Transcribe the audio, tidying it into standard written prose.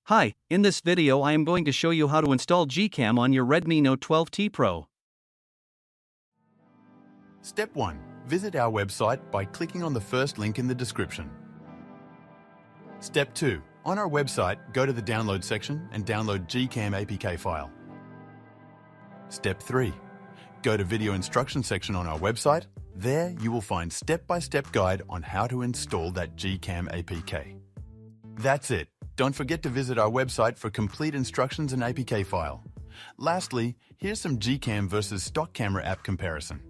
Hi, in this video I am going to show you how to install GCam on your Redmi Note 12T Pro. Step 1. Visit our website by clicking on the first link in the description. Step 2. On our website, go to the download section and download GCam APK file. Step 3. Go to video instruction section on our website. There you will find step-by-step guide on how to install that GCam APK. That's it. Don't forget to visit our website for complete instructions and APK file. Lastly, here's some GCam versus stock camera app comparison.